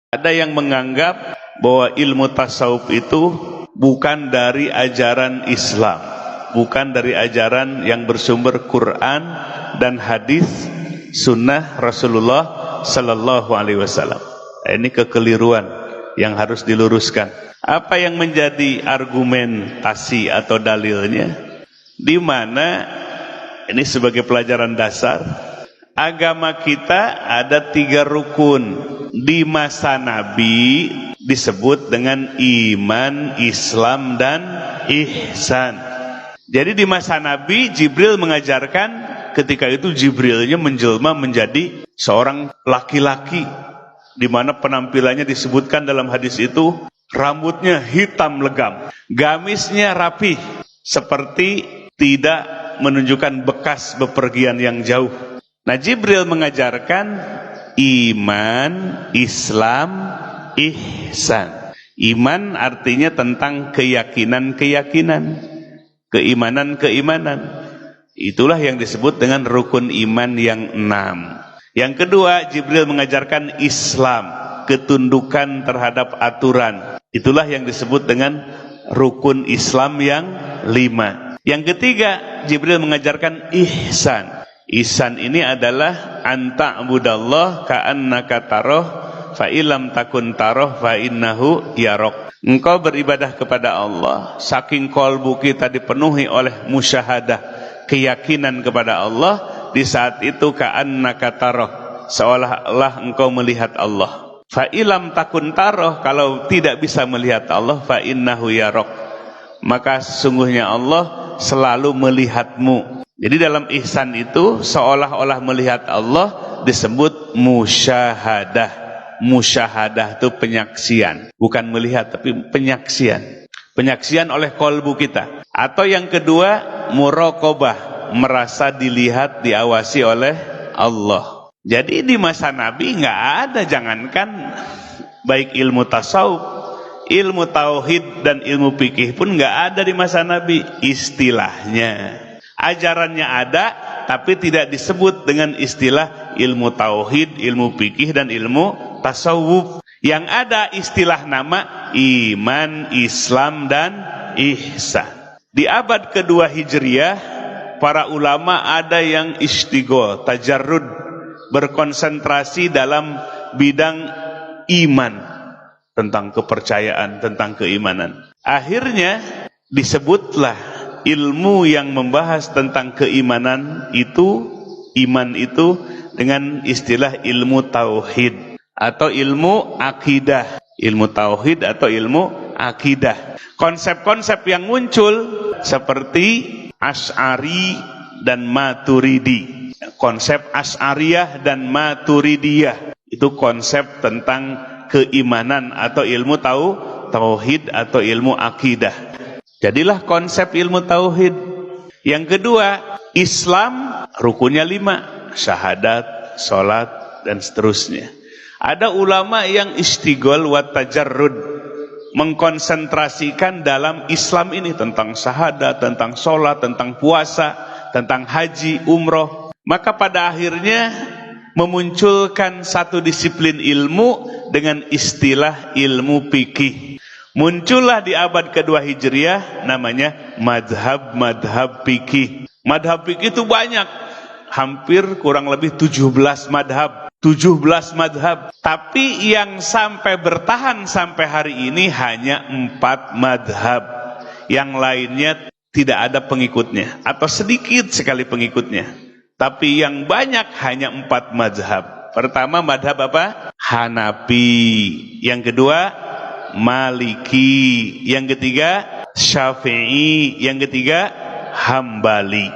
Ada yang menganggap bahwa ilmu tasawuf itu bukan dari ajaran Islam, bukan dari ajaran yang bersumber Quran dan hadis sunnah Rasulullah Sallallahu Alaihi Wasallam. Ini kekeliruan yang harus diluruskan. Apa yang menjadi argumentasi atau dalilnya? Di mana ini sebagai pelajaran dasar, agama kita ada 3 rukun. Di masa Nabi disebut dengan iman, Islam, dan ihsan. Jadi di masa Nabi Jibril mengajarkan, ketika itu Jibrilnya menjelma menjadi seorang laki-laki, di mana penampilannya disebutkan dalam hadis itu rambutnya hitam legam, gamisnya rapih, seperti tidak menunjukkan bekas bepergian yang jauh. Nah, Jibril mengajarkan iman, Islam, ihsan. Iman artinya tentang keyakinan-keyakinan, keimanan-keimanan. Itulah yang disebut dengan rukun iman yang 6. Yang kedua, Jibril mengajarkan Islam, ketundukan terhadap aturan. Itulah yang disebut dengan rukun Islam yang 5. Yang ketiga, Jibril mengajarkan ihsan. Ihsan ini adalah anta'budallah ka'annaka taroh fa illam takun taroh fa innahu yarok. Engkau beribadah kepada Allah, saking qalbu kita dipenuhi oleh musyahadah, keyakinan kepada Allah, di saat itu ka'annaka taroh, seolah-olah engkau melihat Allah. Fa illam takun taroh, kalau tidak bisa melihat Allah, fa innahu yarok, maka sesungguhnya Allah selalu melihatmu. Jadi dalam ihsan itu seolah-olah melihat Allah disebut musyahadah. Musyahadah itu penyaksian, bukan melihat tapi penyaksian. Penyaksian oleh qalbu kita. Atau yang kedua, muraqabah, merasa dilihat, diawasi oleh Allah. Jadi di masa Nabi nggak ada, jangankan baik ilmu tasawuf, ilmu tauhid dan ilmu fikih pun nggak ada di masa Nabi. Istilahnya, ajarannya ada, tapi tidak disebut dengan istilah ilmu tauhid, ilmu fikih, dan ilmu tasawuf. Yang ada istilah nama iman, Islam, dan ihsan. Di abad kedua Hijriah, para ulama ada yang istighol, tajarrud, berkonsentrasi dalam bidang iman, tentang kepercayaan, tentang keimanan. Akhirnya disebutlah ilmu yang membahas tentang keimanan itu, iman itu, dengan istilah ilmu tauhid atau ilmu akidah. Ilmu tauhid atau ilmu akidah. Konsep-konsep yang muncul seperti Asy'ari dan Maturidi. Konsep Asy'ariyah dan Maturidiyah itu konsep tentang keimanan atau ilmu tauhid atau ilmu akidah. Jadilah konsep ilmu tauhid. Yang kedua, Islam rukunnya 5, syahadat, sholat, dan seterusnya. Ada ulama yang istighol wa tajarrud, mengkonsentrasikan dalam Islam ini tentang syahadat, tentang sholat, tentang puasa, tentang haji, umroh. Maka pada akhirnya memunculkan satu disiplin ilmu dengan istilah ilmu fikih. Muncullah di abad kedua Hijriah namanya madhab fikih. Madhab fikih itu banyak, hampir kurang lebih 17 madhab. 17 madhab. Tapi yang sampai bertahan sampai hari ini hanya 4 madhab. Yang lainnya tidak ada pengikutnya, atau sedikit sekali pengikutnya. Tapi yang banyak hanya 4 madhab. Pertama madhab apa? Hanafi. Yang kedua Maliki. Yang ketiga Syafi'i. Yang ketiga Hambali.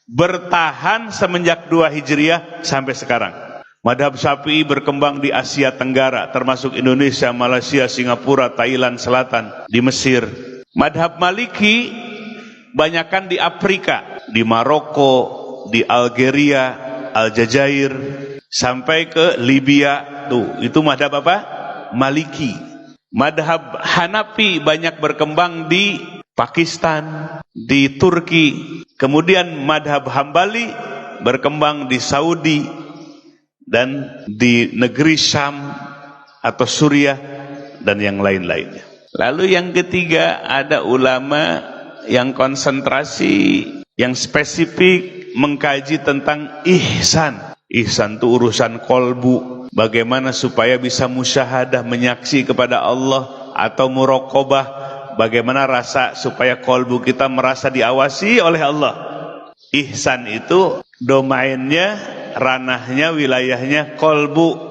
Bertahan semenjak 2 Hijriah sampai sekarang. Madhab Syafi'i berkembang di Asia Tenggara, termasuk Indonesia, Malaysia, Singapura, Thailand Selatan, di Mesir. Madhab Maliki banyakkan di Afrika, di Maroko, di Algeria, Aljazair, sampai ke Libya. Tuh, itu madhab apa? Maliki. Madhab Hanafi banyak berkembang di Pakistan, di Turki. Kemudian madhab Hambali berkembang di Saudi dan di negeri Syam, atau Suriah dan yang lain-lainnya. Lalu yang ketiga, ada ulama yang konsentrasi, yang spesifik mengkaji tentang ihsan. Ihsan itu urusan kolbu. Bagaimana supaya bisa musyahadah, menyaksi kepada Allah, atau muraqabah, bagaimana rasa supaya kolbu kita merasa diawasi oleh Allah. Ihsan itu domainnya, ranahnya, wilayahnya kolbu.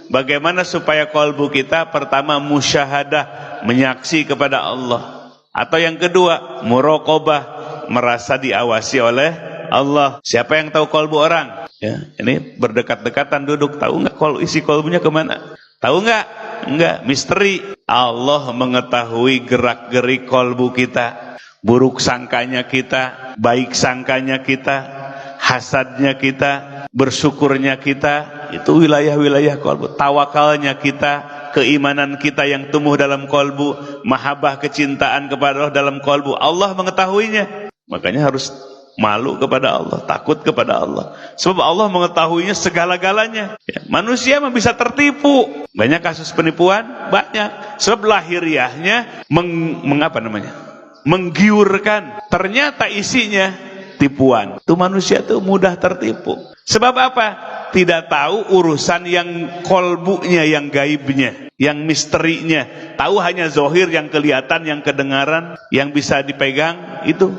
Bagaimana supaya kolbu kita pertama musyahadah, menyaksi kepada Allah, atau yang kedua muraqabah, merasa diawasi oleh Allah. Siapa yang tahu kolbu orang? Ya, ini berdekat-dekatan duduk, tahu nggak isi kolbunya kemana? Tahu nggak? Enggak, misteri. Allah mengetahui gerak-gerik kolbu kita, buruk sangkanya kita, baik sangkanya kita, hasadnya kita, bersyukurnya kita. Itu wilayah-wilayah kolbu. Tawakalnya kita, keimanan kita yang tumbuh dalam kolbu, mahabbah, kecintaan kepada Allah dalam kolbu, Allah mengetahuinya. Makanya harus malu kepada Allah, takut kepada Allah, sebab Allah mengetahuinya segala-galanya. Ya, manusia mah bisa tertipu. Banyak kasus penipuan, banyak. Sebab lahiriahnya menggiurkan, ternyata isinya tipuan. Itu manusia tuh mudah tertipu. Sebab apa? Tidak tahu urusan yang kolbunya, yang gaibnya, yang misterinya. Tahu hanya zohir, yang kelihatan, yang kedengaran, yang bisa dipegang, itu.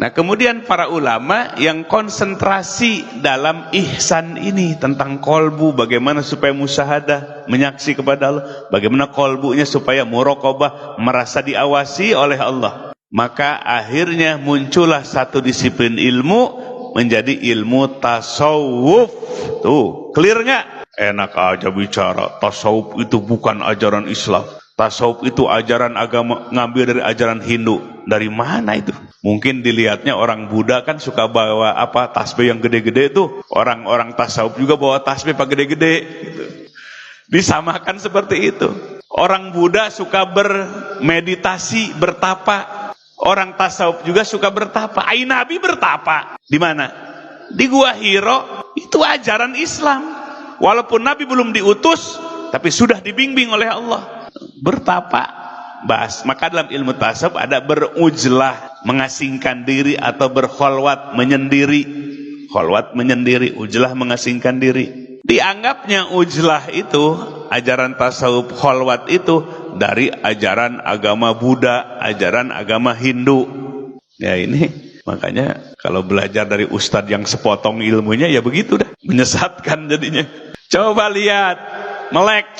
Nah, kemudian para ulama yang konsentrasi dalam ihsan ini, tentang kolbu, bagaimana supaya musyahadah, menyaksi kepada Allah, bagaimana kolbunya supaya muraqabah, merasa diawasi oleh Allah. Maka akhirnya muncullah satu disiplin ilmu menjadi ilmu tasawuf. Tuh, clear nggak? Enak aja bicara, tasawuf itu bukan ajaran Islam. Tasawuf itu ajaran agama, ngambil dari ajaran Hindu. Dari mana itu? Mungkin dilihatnya orang Buddha kan suka bawa tasbih yang gede-gede tuh. Orang-orang tasawuf juga bawa tasbih pak gede-gede gitu. Disamakan seperti itu. Orang Buddha suka bermeditasi, bertapa. Orang tasawuf juga suka bertapa. Nabi bertapa di mana? Di Gua Hiro. Itu ajaran Islam. Walaupun Nabi belum diutus, tapi sudah dibimbing oleh Allah. Bertapa. Maka dalam ilmu tasawuf ada berujlah, mengasingkan diri, atau berkholwat, menyendiri. Kholwat menyendiri, ujlah mengasingkan diri. Dianggapnya ujlah itu, ajaran tasawuf kholwat itu dari ajaran agama Buddha, ajaran agama Hindu. Ya ini makanya kalau belajar dari ustadz yang sepotong ilmunya ya begitu dah, menyesatkan jadinya. Coba lihat,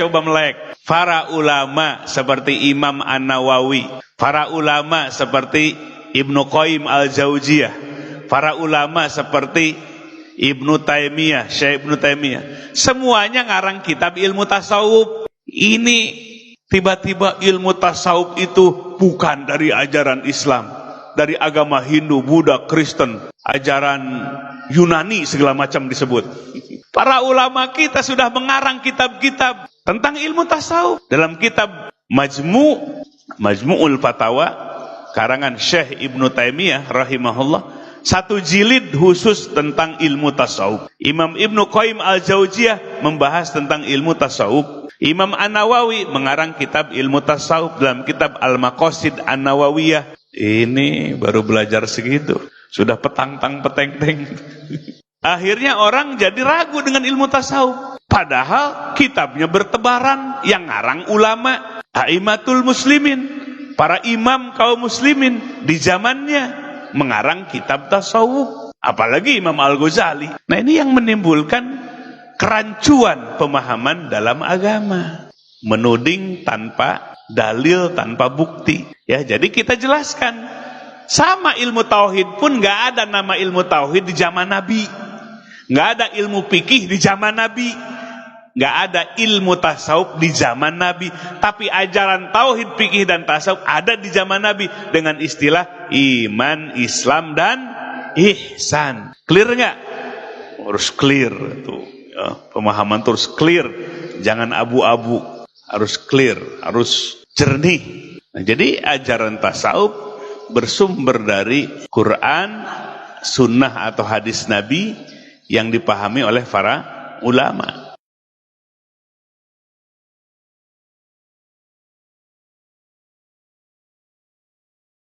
coba melek. Para ulama seperti Imam An-Nawawi, para ulama seperti Ibnu Qayyim Al-Jauziyah, para ulama seperti Ibnu Taimiyah, Syekh Ibnu Taimiyah, semuanya ngarang kitab ilmu tasawuf. Ini tiba-tiba ilmu tasawuf itu bukan dari ajaran Islam, dari agama Hindu, Buddha, Kristen, ajaran Yunani segala macam disebut. Para ulama kita sudah mengarang kitab-kitab tentang ilmu tasawuf. Dalam kitab Majmu'ul Fatawa karangan Syekh Ibnu Taimiyah rahimahullah, satu jilid khusus tentang ilmu tasawuf. Imam Ibnu Qayyim Al-Jauziyah membahas tentang ilmu tasawuf. Imam An-Nawawi mengarang kitab ilmu tasawuf dalam kitab Al-Maqasid An-Nawawiyah. Ini baru belajar segitu, sudah petang-tang-peteng-teng. Akhirnya orang jadi ragu dengan ilmu tasawuf. Padahal kitabnya bertebaran, yang ngarang ulama, a'immatul muslimin, para imam kaum muslimin di zamannya mengarang kitab tasawuf. Apalagi Imam Al-Ghazali. Nah, ini yang menimbulkan kerancuan pemahaman dalam agama. Menuding tanpa dalil, tanpa bukti. Ya, jadi kita jelaskan. Sama ilmu tauhid pun nggak ada nama ilmu tauhid di zaman Nabi. Nggak ada ilmu fikih di zaman Nabi. Nggak ada ilmu tasawuf di zaman Nabi. Tapi ajaran tauhid, fikih, dan tasawuf ada di zaman Nabi dengan istilah iman, Islam, dan ihsan. Clear nggak? Harus clear tuh. Ya, pemahaman terus clear. Jangan abu-abu. Harus clear, harus jernih. Nah, jadi ajaran tasawuf bersumber dari Quran, sunnah atau hadis Nabi yang dipahami oleh para ulama.